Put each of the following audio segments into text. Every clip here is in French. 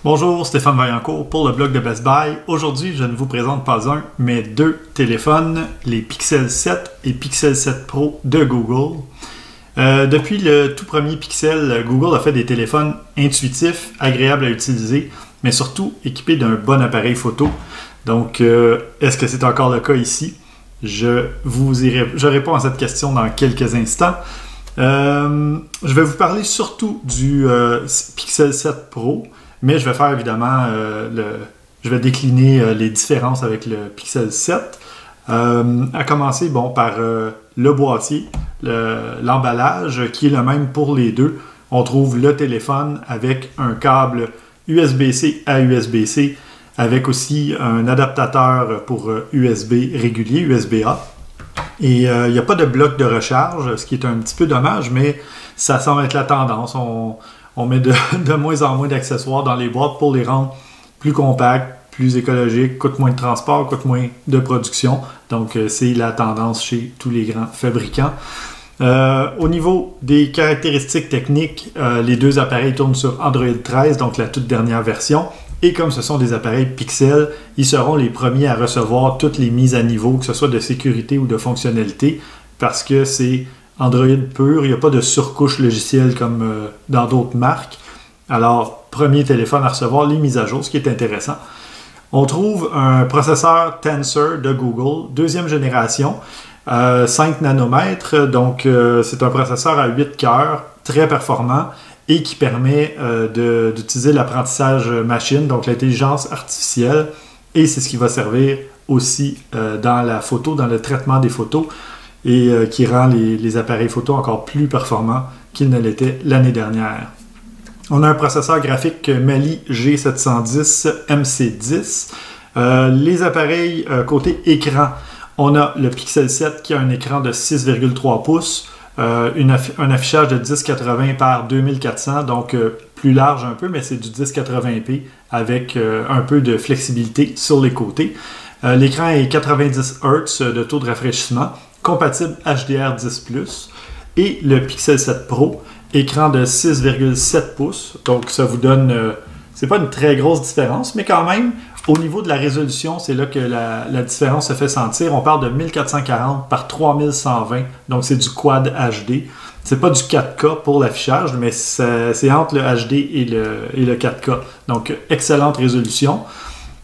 Bonjour, Stéphane Vaillancourt pour le blog de Best Buy. Aujourd'hui, je ne vous présente pas un, mais deux téléphones, les Pixel 7 et Pixel 7 Pro de Google. Depuis le tout premier Pixel, Google a fait des téléphones intuitifs, agréables à utiliser, mais surtout équipés d'un bon appareil photo. Donc, est-ce que c'est encore le cas ici? Je réponds à cette question dans quelques instants. Je vais vous parler surtout du Pixel 7 Pro, mais je vais faire évidemment, je vais décliner les différences avec le Pixel 7. À commencer par le boîtier, l'emballage qui est le même pour les deux. On trouve le téléphone avec un câble USB-C à USB-C, avec aussi un adaptateur pour USB régulier, USB-A. Et il n'y a pas de bloc de recharge, ce qui est un petit peu dommage, mais ça semble être la tendance. On met de moins en moins d'accessoires dans les boîtes pour les rendre plus compacts, plus écologiques, coûtent moins de transport, coûtent moins de production. Donc, c'est la tendance chez tous les grands fabricants. Au niveau des caractéristiques techniques, les deux appareils tournent sur Android 13, donc la toute dernière version. Et comme ce sont des appareils Pixel, ils seront les premiers à recevoir toutes les mises à niveau, que ce soit de sécurité ou de fonctionnalité, parce que c'est Android pur, il n'y a pas de surcouche logicielle comme dans d'autres marques. Alors, premier téléphone à recevoir les mises à jour, ce qui est intéressant. On trouve un processeur Tensor de Google, deuxième génération, 5 nanomètres, donc c'est un processeur à 8 cœurs, très performant, et qui permet d'utiliser l'apprentissage machine, donc l'intelligence artificielle, et c'est ce qui va servir aussi dans la photo, dans le traitement des photos, et qui rend les appareils photo encore plus performants qu'ils ne l'étaient l'année dernière. On a un processeur graphique Mali G710 MC10. Les appareils côté écran, on a le Pixel 7 qui a un écran de 6,3 pouces, un affichage de 1080 par 2400, donc plus large un peu, mais c'est du 1080p avec un peu de flexibilité sur les côtés. L'écran est 90 Hz de taux de rafraîchissement, compatible HDR10+, et le Pixel 7 Pro, écran de 6,7 pouces, donc ça vous donne, c'est pas une très grosse différence, mais quand même, au niveau de la résolution, c'est là que la différence se fait sentir. On parle de 1440 par 3120, donc c'est du Quad HD. C'est pas du 4K pour l'affichage, mais c'est entre le HD et le 4K. Donc, excellente résolution.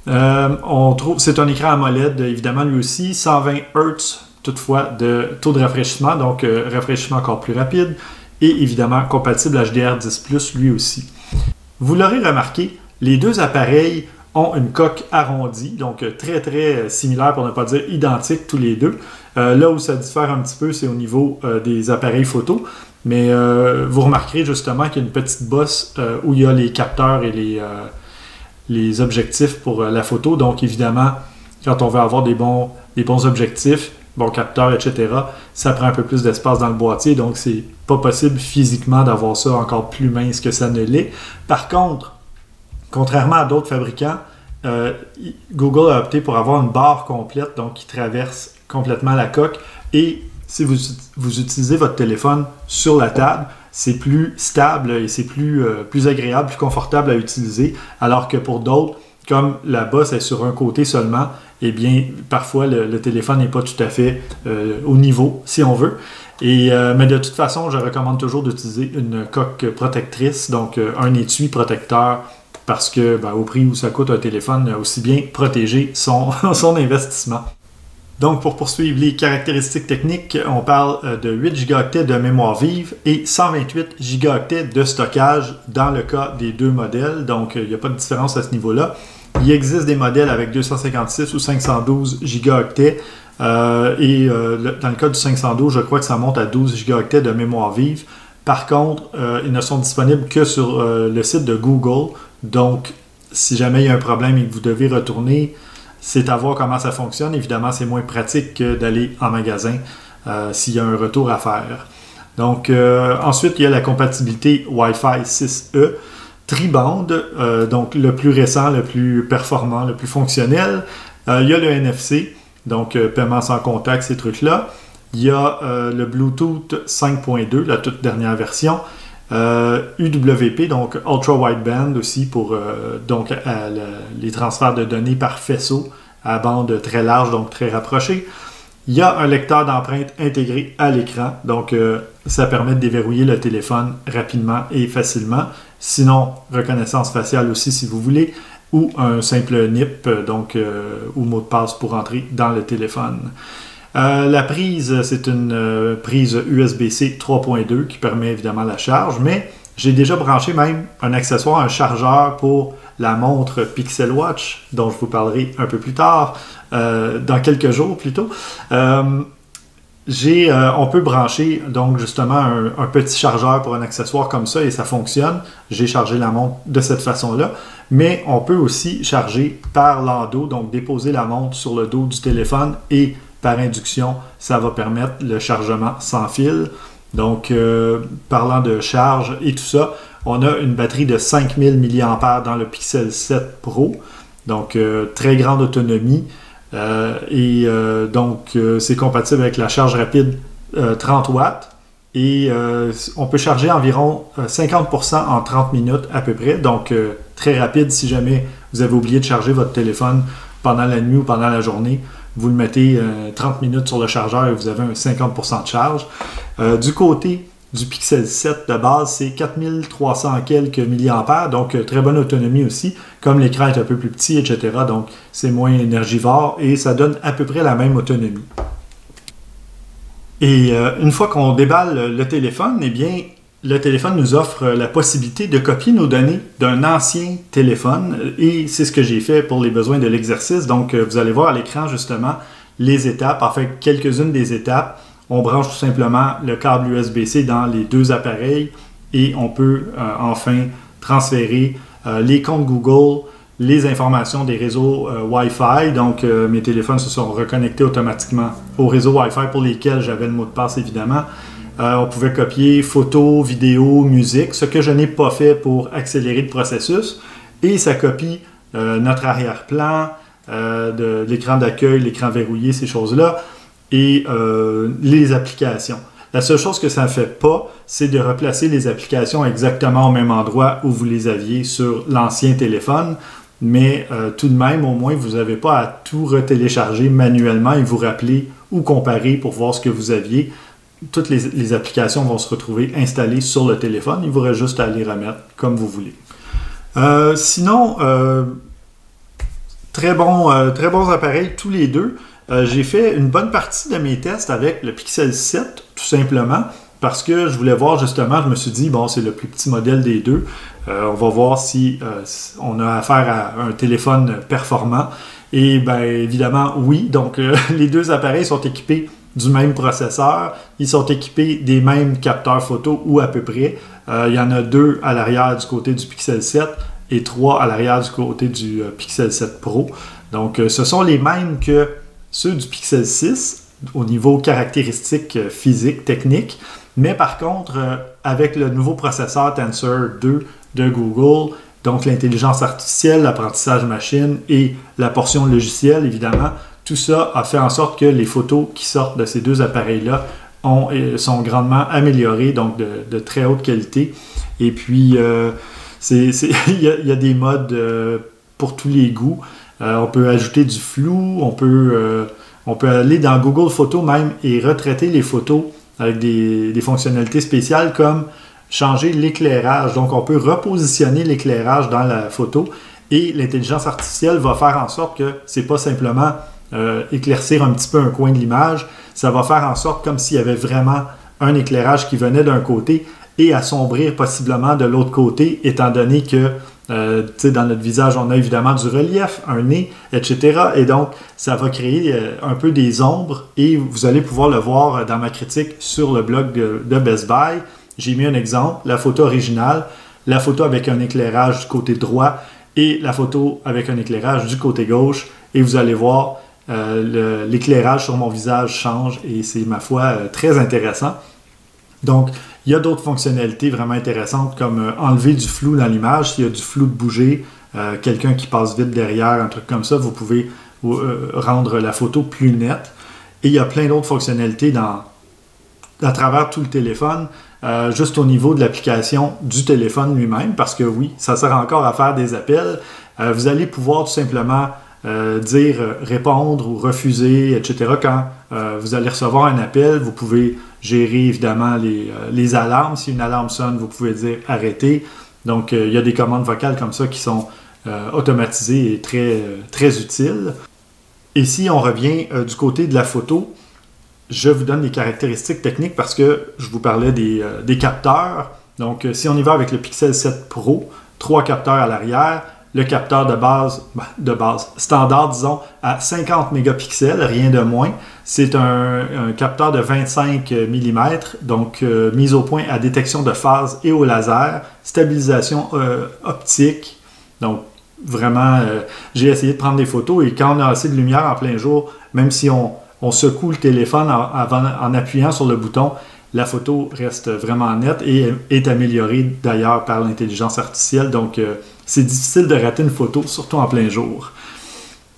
On trouve, c'est un écran AMOLED, évidemment, lui aussi, 120 Hz toutefois de taux de rafraîchissement, donc rafraîchissement encore plus rapide, et évidemment compatible HDR10+, lui aussi. Vous l'aurez remarqué, les deux appareils ont une coque arrondie, donc très similaire, pour ne pas dire identique tous les deux. Là où ça diffère un petit peu, c'est au niveau des appareils photo, mais vous remarquerez justement qu'il y a une petite bosse où il y a les capteurs et les objectifs pour la photo. Donc évidemment, quand on veut avoir des bons objectifs, bons capteurs, etc., ça prend un peu plus d'espace dans le boîtier, donc c'est pas possible physiquement d'avoir ça encore plus mince que ça ne l'est. Par contre, contrairement à d'autres fabricants, Google a opté pour avoir une barre complète, donc qui traverse complètement la coque. Et si vous utilisez votre téléphone sur la table, c'est plus stable et c'est plus agréable, plus confortable à utiliser. Alors que pour d'autres, comme la bosse est sur un côté seulement, eh bien, parfois le téléphone n'est pas tout à fait au niveau, si on veut. Mais de toute façon, je recommande toujours d'utiliser une coque protectrice, donc un étui protecteur, parce que au prix où ça coûte un téléphone, aussi bien protéger son investissement. Donc, pour poursuivre les caractéristiques techniques, on parle de 8 Go de mémoire vive et 128 Go de stockage dans le cas des deux modèles. Donc, il n'y a pas de différence à ce niveau-là. Il existe des modèles avec 256 ou 512 Go. Dans le cas du 512, je crois que ça monte à 12 Go de mémoire vive. Par contre, ils ne sont disponibles que sur le site de Google. Donc, si jamais il y a un problème et que vous devez retourner, c'est à voir comment ça fonctionne. Évidemment, c'est moins pratique que d'aller en magasin s'il y a un retour à faire. Donc, ensuite, il y a la compatibilité Wi-Fi 6E tri-bande, donc le plus récent, le plus performant, le plus fonctionnel. Il y a le NFC, donc paiement sans contact, ces trucs-là. Il y a le Bluetooth 5.2, la toute dernière version. UWP, donc Ultra Wideband aussi pour les transferts de données par faisceau à bande très large, donc très rapprochée. Il y a un lecteur d'empreintes intégré à l'écran, donc ça permet de déverrouiller le téléphone rapidement et facilement. Sinon, reconnaissance faciale aussi si vous voulez, ou un simple NIP, ou mot de passe pour entrer dans le téléphone. La prise, c'est une prise USB-C 3.2 qui permet évidemment la charge, mais j'ai déjà branché même un accessoire, un chargeur pour la montre Pixel Watch, dont je vous parlerai un peu plus tard, dans quelques jours plutôt. On peut brancher donc justement un petit chargeur pour un accessoire comme ça et ça fonctionne. J'ai chargé la montre de cette façon-là, mais on peut aussi charger par l'endos, donc déposer la montre sur le dos du téléphone et par induction, ça va permettre le chargement sans fil. Donc, parlant de charge et tout ça, on a une batterie de 5000 mAh dans le Pixel 7 Pro. Donc, très grande autonomie. C'est compatible avec la charge rapide 30 watts. Et on peut charger environ 50% en 30 minutes à peu près. Donc, très rapide si jamais vous avez oublié de charger votre téléphone pendant la nuit ou pendant la journée. Vous le mettez 30 minutes sur le chargeur et vous avez un 50% de charge. Du côté du Pixel 7 de base, c'est 4300 quelques milliampères, donc très bonne autonomie aussi. Comme l'écran est un peu plus petit, etc., donc c'est moins énergivore et ça donne à peu près la même autonomie. Et une fois qu'on déballe le téléphone, eh bien, le téléphone nous offre la possibilité de copier nos données d'un ancien téléphone et c'est ce que j'ai fait pour les besoins de l'exercice. Donc, vous allez voir à l'écran justement les étapes, enfin quelques-unes des étapes. On branche tout simplement le câble USB-C dans les deux appareils et on peut enfin transférer les comptes Google, les informations des réseaux Wi-Fi. Donc, mes téléphones se sont reconnectés automatiquement au réseau Wi-Fi pour lesquels j'avais le mot de passe évidemment. On pouvait copier photos, vidéos, musique, ce que je n'ai pas fait pour accélérer le processus. Et ça copie notre arrière-plan, de l'écran d'accueil, l'écran verrouillé, ces choses-là, et les applications. La seule chose que ça ne fait pas, c'est de replacer les applications exactement au même endroit où vous les aviez sur l'ancien téléphone. Mais tout de même, au moins, vous n'avez pas à tout retélécharger manuellement et vous rappeler ou comparer pour voir ce que vous aviez. Toutes les applications vont se retrouver installées sur le téléphone. Il vous reste juste à les remettre comme vous voulez. Sinon, très bons appareils tous les deux. J'ai fait une bonne partie de mes tests avec le Pixel 7, tout simplement, parce que je voulais voir justement, je me suis dit, bon, c'est le plus petit modèle des deux. On va voir si on a affaire à un téléphone performant. Et bien évidemment, oui. Donc, les deux appareils sont équipés du même processeur. Ils sont équipés des mêmes capteurs photo ou à peu près. Il y en a 2 à l'arrière du côté du Pixel 7 et 3 à l'arrière du côté du Pixel 7 Pro. Donc, ce sont les mêmes que ceux du Pixel 6 au niveau caractéristiques physiques, techniques. Mais par contre, avec le nouveau processeur Tensor 2 de Google, donc l'intelligence artificielle, l'apprentissage machine et la portion logicielle, évidemment, tout ça a fait en sorte que les photos qui sortent de ces deux appareils-là sont grandement améliorées, donc de très haute qualité. Et puis, il y a des modes pour tous les goûts. On peut ajouter du flou, on peut aller dans Google Photos même et retraiter les photos avec des fonctionnalités spéciales comme changer l'éclairage. Donc, on peut repositionner l'éclairage dans la photo et l'intelligence artificielle va faire en sorte que c'est pas simplement éclaircir un petit peu un coin de l'image, ça va faire en sorte comme s'il y avait vraiment un éclairage qui venait d'un côté et assombrir possiblement de l'autre côté, étant donné que dans notre visage, on a évidemment du relief, un nez, etc. Et donc, ça va créer un peu des ombres et vous allez pouvoir le voir dans ma critique sur le blog de Best Buy. J'ai mis un exemple, la photo originale, la photo avec un éclairage du côté droit et la photo avec un éclairage du côté gauche. Et vous allez voir, l'éclairage sur mon visage change et c'est, ma foi, très intéressant. Donc, il y a d'autres fonctionnalités vraiment intéressantes comme enlever du flou dans l'image. S'il y a du flou de bouger, quelqu'un qui passe vite derrière, un truc comme ça, vous pouvez rendre la photo plus nette. Et il y a plein d'autres fonctionnalités à travers tout le téléphone. juste au niveau de l'application du téléphone lui-même, parce que oui, ça sert encore à faire des appels. Vous allez pouvoir tout simplement dire répondre ou refuser, etc. Quand vous allez recevoir un appel, vous pouvez gérer évidemment les alarmes. Si une alarme sonne, vous pouvez dire arrêter. Donc, il y a des commandes vocales comme ça qui sont automatisées et très utiles. Et si on revient du côté de la photo, je vous donne des caractéristiques techniques parce que je vous parlais des capteurs. Donc, si on y va avec le Pixel 7 Pro, 3 capteurs à l'arrière, le capteur de base, standard, disons, à 50 mégapixels, rien de moins. C'est un capteur de 25 mm, donc mise au point à détection de phase et au laser, stabilisation optique. Donc, vraiment, j'ai essayé de prendre des photos et quand on a assez de lumière en plein jour, même si on secoue le téléphone en appuyant sur le bouton, la photo reste vraiment nette et est améliorée d'ailleurs par l'intelligence artificielle. Donc, c'est difficile de rater une photo, surtout en plein jour.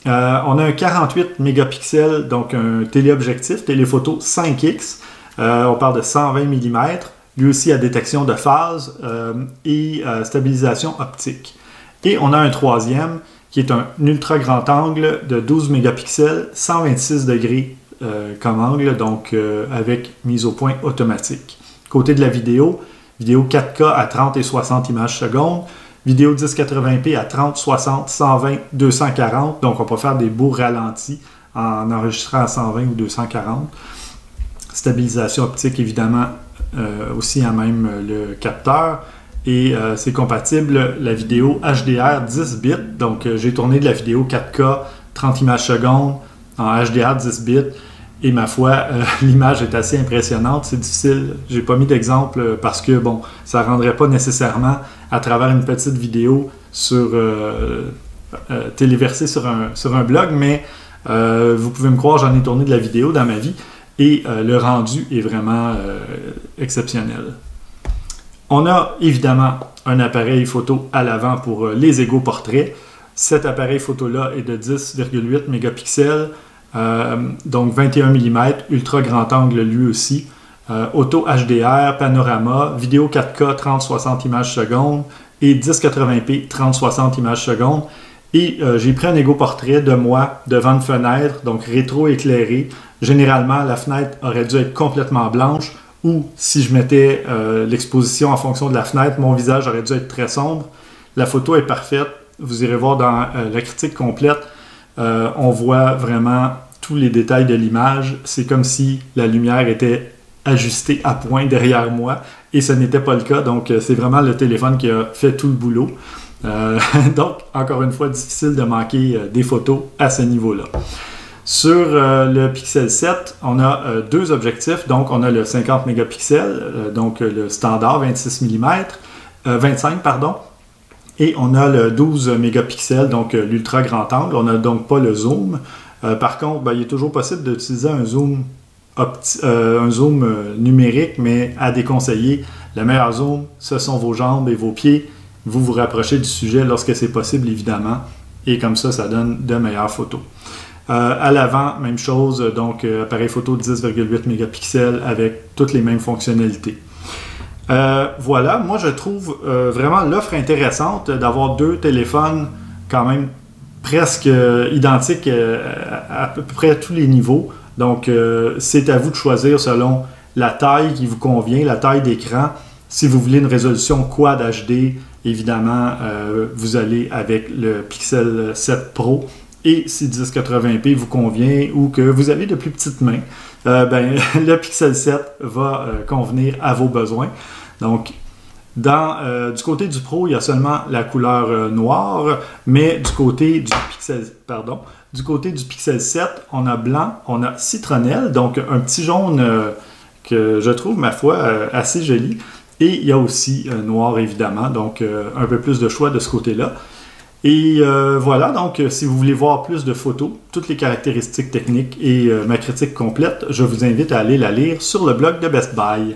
On a un 48 mégapixels, donc un téléobjectif, téléphoto 5X. On parle de 120 mm, lui aussi à détection de phase et stabilisation optique. Et on a un troisième qui est un ultra grand angle de 12 mégapixels, 126 degrés comme angle, donc avec mise au point automatique. Côté de la vidéo 4K à 30 et 60 images secondes, vidéo 1080p à 30, 60, 120, 240, donc on peut faire des beaux ralentis en enregistrant à 120 ou 240. Stabilisation optique, évidemment, aussi à même le capteur. Et c'est compatible la vidéo HDR 10 bits. Donc, j'ai tourné de la vidéo 4K 30 images secondes en HDR 10 bits. Et ma foi, l'image est assez impressionnante. C'est difficile. J'ai pas mis d'exemple parce que, bon, ça rendrait pas nécessairement à travers une petite vidéo téléversée sur un blog, mais vous pouvez me croire, j'en ai tourné de la vidéo dans ma vie et le rendu est vraiment exceptionnel. On a évidemment un appareil photo à l'avant pour les égaux portraits. Cet appareil photo-là est de 10,8 mégapixels, donc 21 mm, ultra grand angle lui aussi, auto HDR, panorama, vidéo 4K 30-60 images secondes et 1080p 30-60 images secondes. Et j'ai pris un égaux portrait de moi devant une fenêtre, donc rétro-éclairé. Généralement, la fenêtre aurait dû être complètement blanche. Ou si je mettais l'exposition en fonction de la fenêtre, mon visage aurait dû être très sombre. La photo est parfaite. Vous irez voir dans la critique complète. On voit vraiment tous les détails de l'image. C'est comme si la lumière était ajustée à point derrière moi. Et ce n'était pas le cas. Donc, c'est vraiment le téléphone qui a fait tout le boulot. Donc, encore une fois, difficile de manquer des photos à ce niveau-là. Sur le Pixel 7, on a deux objectifs. Donc, on a le 50 mégapixels, donc le standard 26 mm, 25, pardon. Et on a le 12 mégapixels, donc l'ultra grand angle. On n'a donc pas le zoom. Par contre, il est toujours possible d'utiliser un zoom numérique, mais à déconseiller. Le meilleur zoom, ce sont vos jambes et vos pieds. Vous vous rapprochez du sujet lorsque c'est possible, évidemment. Et comme ça, ça donne de meilleures photos. À l'avant, même chose, donc appareil photo de 10,8 mégapixels avec toutes les mêmes fonctionnalités. Voilà, moi je trouve vraiment l'offre intéressante d'avoir deux téléphones quand même presque identiques à peu près à tous les niveaux. Donc c'est à vous de choisir selon la taille qui vous convient, la taille d'écran. Si vous voulez une résolution Quad HD, évidemment, vous allez avec le Pixel 7 Pro. Et si 1080p vous convient ou que vous avez de plus petites mains, le Pixel 7 va convenir à vos besoins. Donc, du côté du Pro, il y a seulement la couleur noire, mais du côté du Pixel 7, on a blanc, on a citronnelle, donc un petit jaune que je trouve, ma foi, assez joli. Et il y a aussi noir, évidemment, donc un peu plus de choix de ce côté-là. Et voilà, donc si vous voulez voir plus de photos, toutes les caractéristiques techniques et ma critique complète, je vous invite à aller la lire sur le blog de Best Buy.